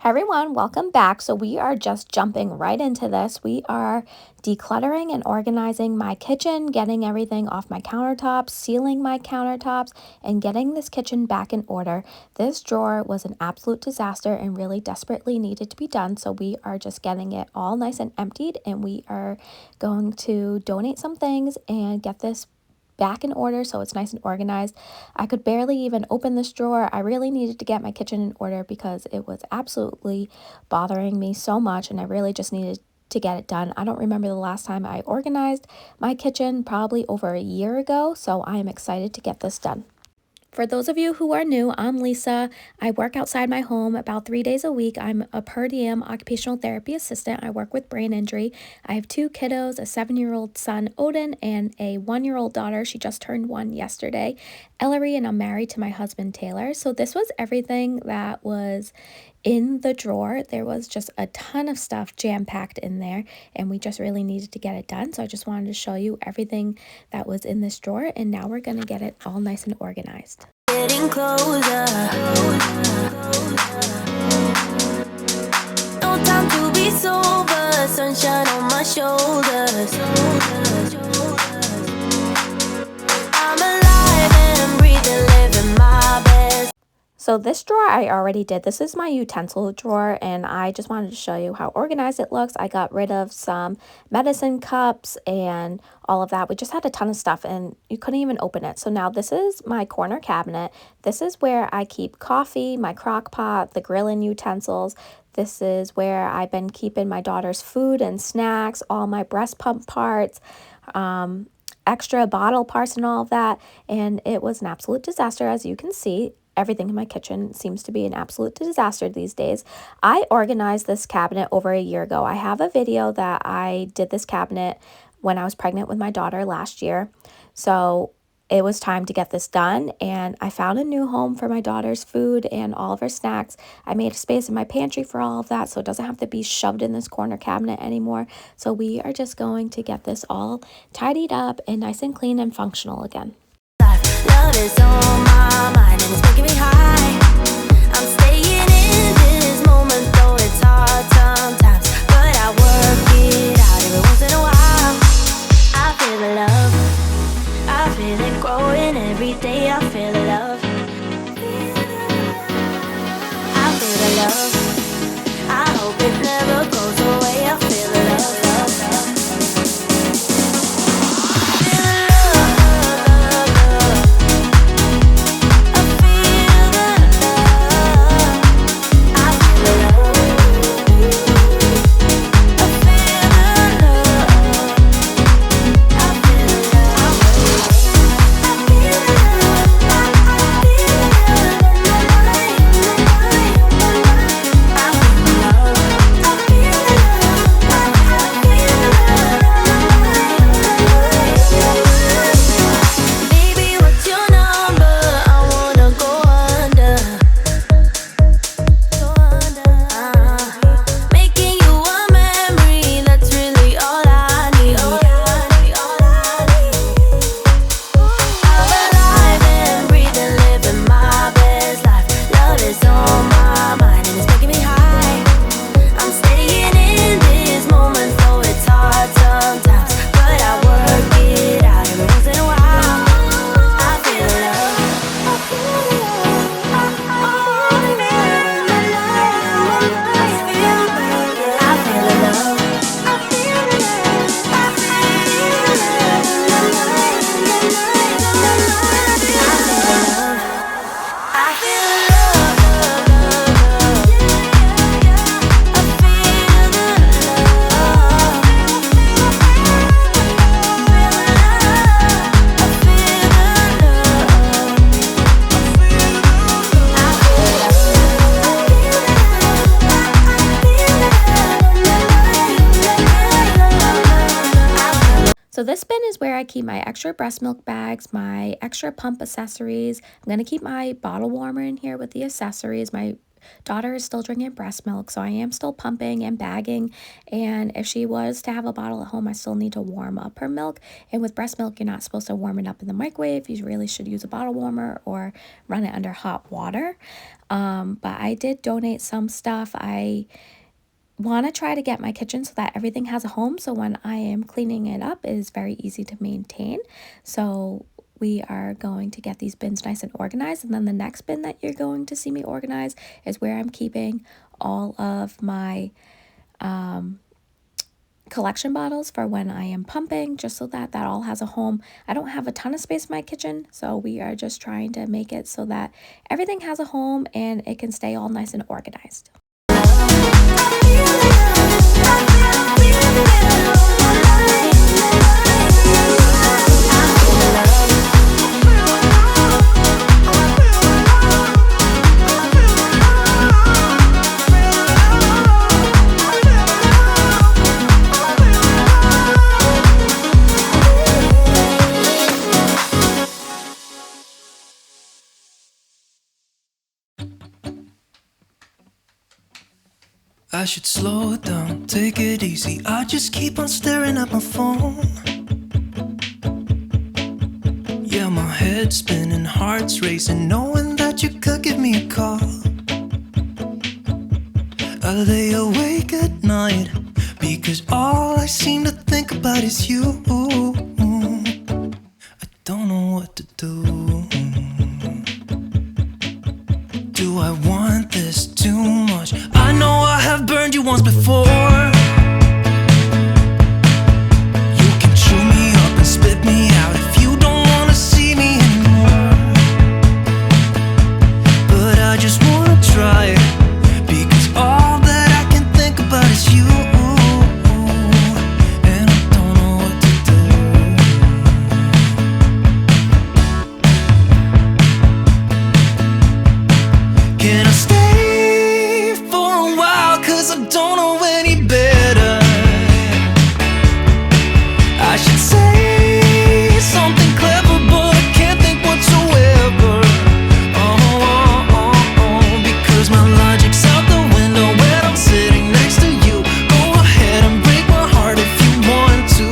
Everyone, welcome back. So we are just jumping right into this. We are decluttering and organizing my kitchen, getting everything off my countertops, sealing my countertops, and getting this kitchen back in order. This drawer was an absolute disaster and really desperately needed to be done. So we are just getting it all nice and emptied, and we are going to donate some things and get this back in order so it's nice and organized. I could barely even open this drawer. I really needed to get my kitchen in order because it was absolutely bothering me so much, and I really just needed to get it done. I don't remember the last time I organized my kitchen, probably over a year ago, so I am excited to get this done. For those of you who are new, I'm Lisa. I work outside my home about 3 days a week. I'm a per diem occupational therapy assistant. I work with brain injury. I have two kiddos, a 7-year-old son, Odin, and a 1-year-old daughter. She just turned 1 yesterday, Ellery, and I'm married to my husband, Taylor. So this was everything that was in the drawer. There was just a ton of stuff jam-packed in there, and we just really needed to get it done. So I just wanted to show you everything that was in this drawer, and now we're gonna get it all nice and organized. Getting closer. No time to be sober, sunshine on my shoulders. I'm alive and breathing, living my best. So this drawer I already did. This is my utensil drawer, and I just wanted to show you how organized it looks. I got rid of some medicine cups and all of that. We just had a ton of stuff and you couldn't even open it. So now this is my corner cabinet. This is where I keep coffee, my crock pot, the grilling utensils. This is where I've been keeping my daughter's food and snacks, all my breast pump parts, extra bottle parts and all of that. And it was an absolute disaster, as you can see. Everything in my kitchen seems to be an absolute disaster these days. I organized this cabinet over a year ago. I have a video that I did this cabinet when I was pregnant with my daughter last year. So it was time to get this done, and I found a new home for my daughter's food and all of her snacks. I made a space in my pantry for all of that, so it doesn't have to be shoved in this corner cabinet anymore. So we are just going to get this all tidied up and nice and clean and functional again. Love is on my mind and it's making me high. I'm staying in this moment, though it's hard sometimes, but I work it out every once in a while. I feel the love, I feel it growing every day. I feel the love, I feel the love. I hope it never goes away. I feel the love, love, love. So this bin is where I keep my extra breast milk bags, my extra pump accessories. I'm going to keep my bottle warmer in here with the accessories, my daughter is still drinking breast milk, so I am still pumping and bagging. And if she was to have a bottle at home, I still need to warm up her milk. And with breast milk, you're not supposed to warm it up in the microwave. You really should use a bottle warmer or run it under hot water. But I did donate some stuff. I want to try to get my kitchen so that everything has a home, so when I am cleaning it up, it is very easy to maintain. So we are going to get these bins nice and organized, and then the next bin that you're going to see me organize is where I'm keeping all of my collection bottles for when I am pumping, just so that that all has a home. I don't have a ton of space in my kitchen, so we are just trying to make it so that everything has a home and it can stay all nice and organized. I should slow it down, take it easy. I just keep on staring at my phone. Yeah, my head's spinning, heart's racing, knowing that you could give me a call. I lay awake at night because all I seem to think about is you. I don't know what to do. Do I want this too much? I know I have burned you once before. You can chew me up and spit me out if you don't wanna see me anymore. But I just wanna try it, because all that I can think about is you. And I don't know what to do. Can I stay for a while? 'Cause I don't know any better. I should say something clever, but I can't think whatsoever. Because my logic's out the window when I'm sitting next to you. Go ahead and break my heart if you want to.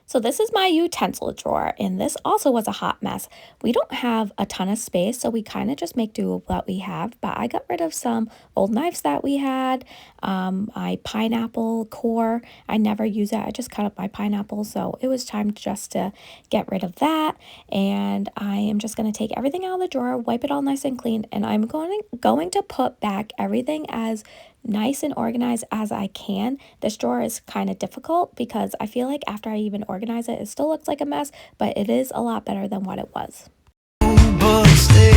So this is my utensil drawer, and this also was a hot mess. We don't have a ton of space, so we kind of just make do with what we have, but I got rid of some old knives that we had, my pineapple core. I never use it. I just cut up my pineapple, so it was time just to get rid of that. And I am just going to take everything out of the drawer, wipe it all nice and clean, and I'm going to put back everything as nice and organized as I can. This drawer is kind of difficult because I feel like after I even organize it, it still looks like a mess, but it is a lot better than what it was. But stay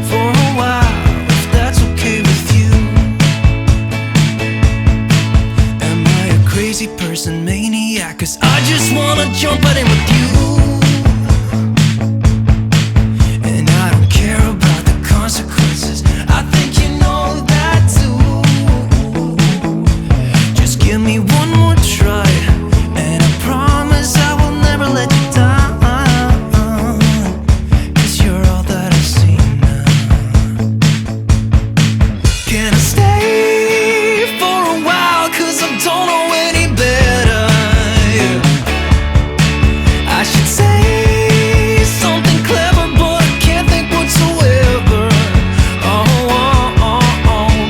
for a while, if that's okay with you. Am I a crazy person, maniac? 'Cause I just wanna jump right in with you. And I don't care about the consequences. I think you know that too. Just give me one more try, and I promise I will never let you down. 'Cause you're all that I see now. Can I stay for a while? 'Cause I don't know any better. I should say something clever, but I can't think whatsoever.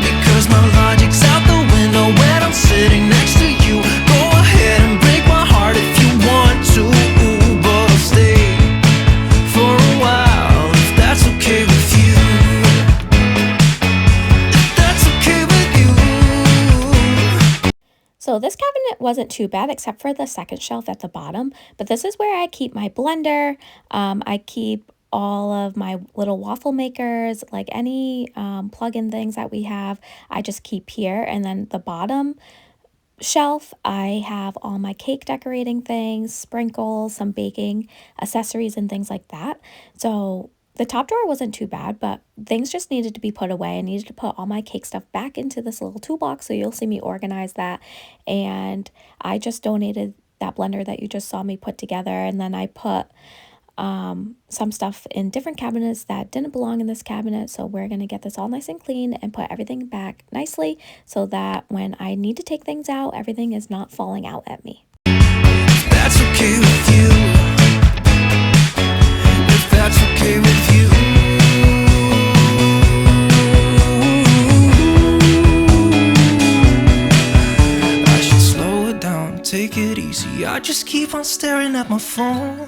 Because my logic's out the window when I'm sitting next to you. Go ahead and break my heart if you want to, but I'll stay for a while if that's okay with you. If that's okay with you. So this cabinet wasn't too bad except for the second shelf at the bottom, but this is where I keep my blender. I keep all of my little waffle makers, like any plug-in things that we have, I just keep here. And then the bottom shelf, I have all my cake decorating things, sprinkles, some baking accessories and things like that. So the top drawer wasn't too bad, but things just needed to be put away. I needed to put all my cake stuff back into this little toolbox, so you'll see me organize that. And I just donated that blender that you just saw me put together, and then I put some stuff in different cabinets that didn't belong in this cabinet. So we're going to get this all nice and clean and put everything back nicely so that when I need to take things out, everything is not falling out at me. That's okay with you. If that's okay with you. I should slow it down, take it easy. I just keep on staring at my phone.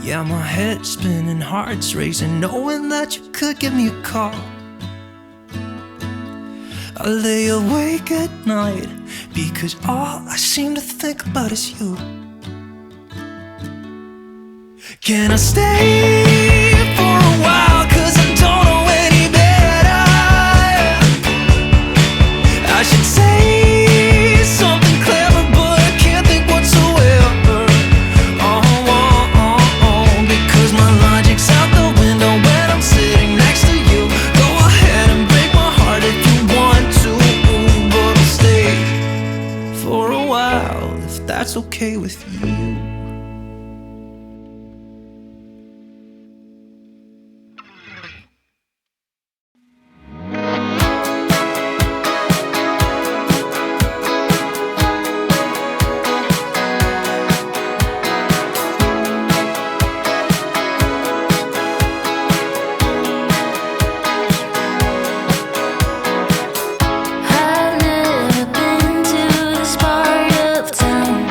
Yeah, my head's spinning, heart's racing, knowing that you could give me a call. I lay awake at night because all I seem to think about is you. Can I stay for a while? 'Cause I don't know any better. I should say something clever, but I can't think whatsoever. Because my logic's out the window when I'm sitting next to you. Go ahead and break my heart if you want to, but I'll stay for a while if that's okay with you. I've never been to this part of town.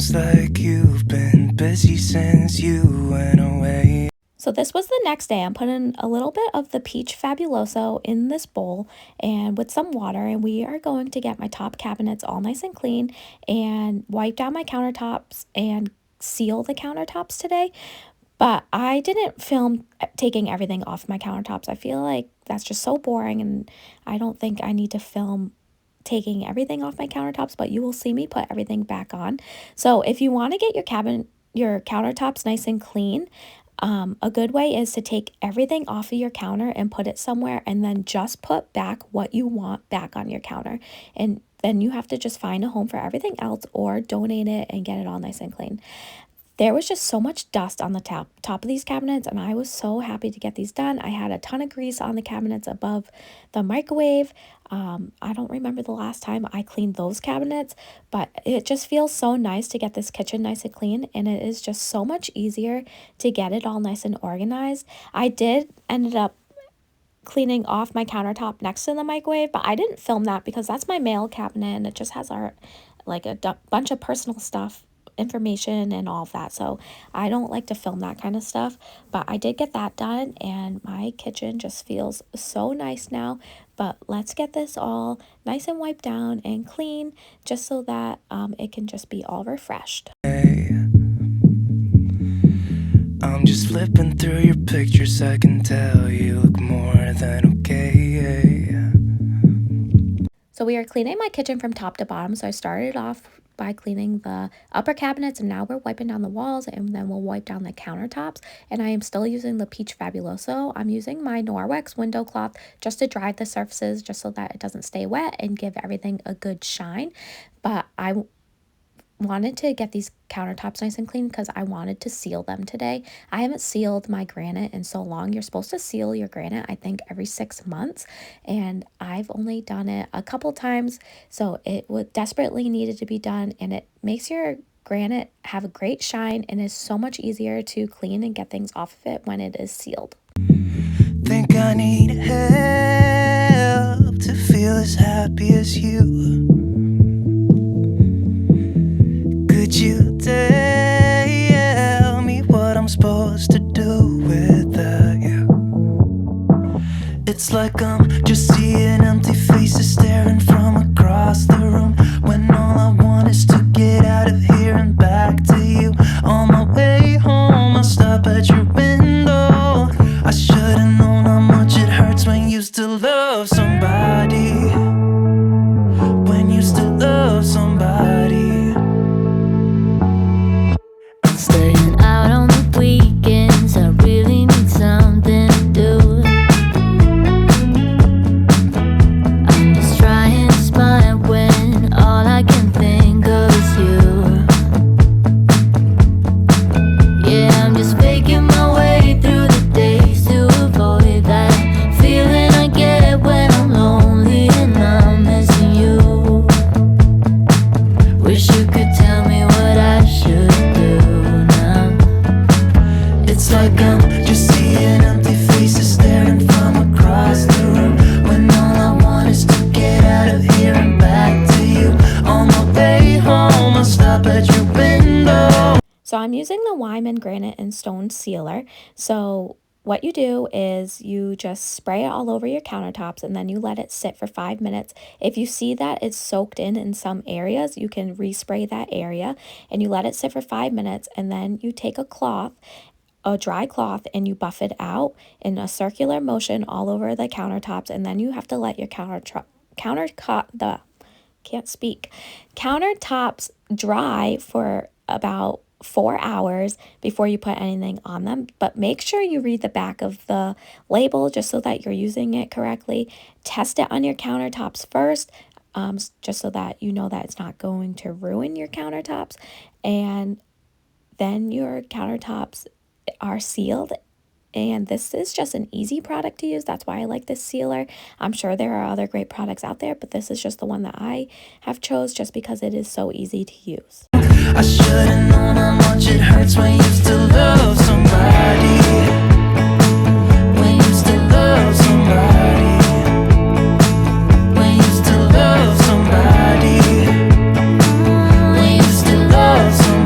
Seems like you've been busy since you went away. So this was the next day. I'm putting a little bit of the peach fabuloso in this bowl and with some water, and we are going to get my top cabinets all nice and clean and wipe down my countertops and seal the countertops today. But I didn't film taking everything off my countertops. I feel like that's just so boring, and I don't think I need to film taking everything off my countertops, but you will see me put everything back on. So if you want to get your countertops nice and clean, a good way is to take everything off of your counter and put it somewhere, and then just put back what you want back on your counter. And then you have to just find a home for everything else or donate it and get it all nice and clean. There was just so much dust on the top of these cabinets, and I was so happy to get these done. I had a ton of grease on the cabinets above the microwave. I don't remember the last time I cleaned those cabinets, but it just feels so nice to get this kitchen nice and clean, and it is just so much easier to get it all nice and organized. I did ended up cleaning off my countertop next to the microwave, but I didn't film that because that's my mail cabinet, and it just has our bunch of personal stuff, information and all of that, so I don't like to film that kind of stuff. But I did get that done, and my kitchen just feels so nice now. But let's get this all nice and wiped down and clean, just so that it can just be all refreshed. I'm just flipping through your pictures, I can tell you look more than okay. So we are cleaning my kitchen from top to bottom. So I started off by cleaning the upper cabinets, and now we're wiping down the walls, and then we'll wipe down the countertops. And I am still using the peach fabuloso. I'm using my Norwex window cloth just to dry the surfaces, just so that it doesn't stay wet and give everything a good shine. But I wanted to get these countertops nice and clean because I wanted to seal them today. I haven't sealed my granite in so long. You're supposed to seal your granite, I think, every 6 months, and I've only done it a couple times, so it would desperately needed to be done, and it makes your granite have a great shine and is so much easier to clean and get things off of it when it is sealed. Think I need help to feel as happy as you. Could you tell me what I'm supposed to do without you? It's like I'm just seeing empty faces staring from across the room, when all I want is to get out of here and back to you. On my way home, I'll stop at your window. I should've known how much it hurts when you still love somebody. When you still love somebody. Staying out on the weekends, I really need something to do. I'm just trying to smile when all I can think of is you. Yeah, I'm just faking my way through the days to avoid that feeling I get when I'm lonely and I'm missing you. Wish you could tell me what I should do. It's like I'm just seeing empty faces staring from across the room, when all I want is to get out of here and back to you. On my way home, I'll stop at your window. So I'm using the Wyman granite and stone sealer. So what you do is you just spray it all over your countertops, and then you let it sit for 5 minutes. If you see that it's soaked in some areas, you can respray that area, and you let it sit for 5 minutes, and then you take a dry cloth, and you buff it out in a circular motion all over the countertops, and then you have to let your countertops dry for about 4 hours before you put anything on them. But make sure you read the back of the label just so that you're using it correctly. Test it on your countertops first, just so that you know that it's not going to ruin your countertops, and then your countertops are sealed. And this is just an easy product to use. That's why I like this sealer. I'm sure there are other great products out there, but this is just the one that I have chose just because it is so easy to use. I should've known how much it hurts when you still love somebody. When you still love somebody. When you still love somebody. When you still love somebody.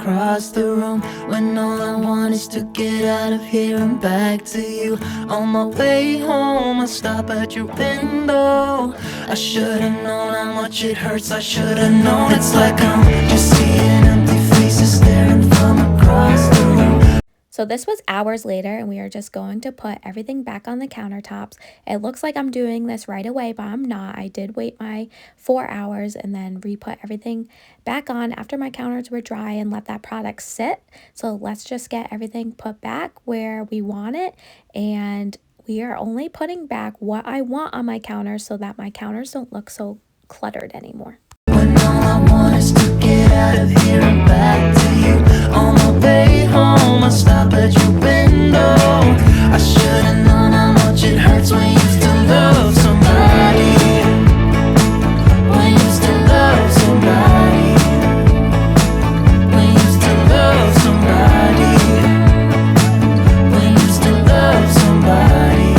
across the room, when all I want is to get out of here and back to you. On my way home, I stop at your window. I should've known how much it hurts, I should've known. It's like I'm just seeing empty faces staring from across the room. So this was hours later, and we are just going to put everything back on the countertops. It looks like I'm doing this right away, but I'm not. I did wait my 4 hours and then re-put everything back on after my counters were dry and let that product sit. So let's just get everything put back where we want it, and we are only putting back what I want on my counters so that my counters don't look so cluttered anymore. When all I want is to get out of here and back to you. On my way home, I stop at your window. I should've known how much it hurts when you used to love somebody. When you used to love somebody. When you used to love somebody. When you used to love somebody.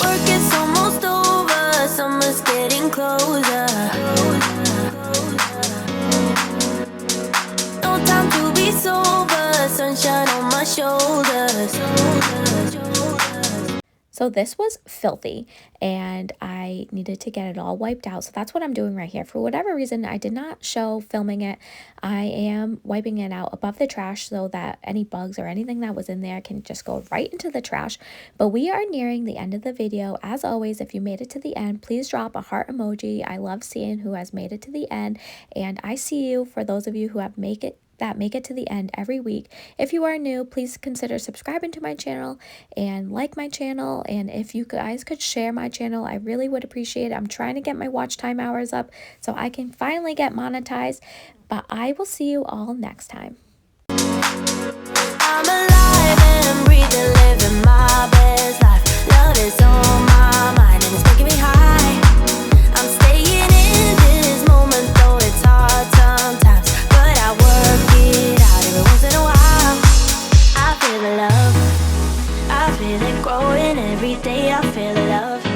Work is almost over, summer's getting closer. No time to be sober, sunshine on my shoulders. So this was filthy, and I needed to get it all wiped out. So that's what I'm doing right here. For whatever reason, I did not show filming it. I am wiping it out above the trash so that any bugs or anything that was in there can just go right into the trash. But we are nearing the end of the video. As always, if you made it to the end, please drop a heart emoji. I love seeing who has made it to the end, and I see you. For those of you who have make it to the end every week. If you are new, please consider subscribing to my channel and like my channel. And if you guys could share my channel, I really would appreciate it. I'm trying to get my watch time hours up so I can finally get monetized. But I will see you all next time. I'm alive and breathing, living my best life. Love is on my mind and it's making me high. I'm staying in this moment, though it's hard sometimes, but I work it out every once in a while. I feel the love, I feel it growing every day. I feel the love.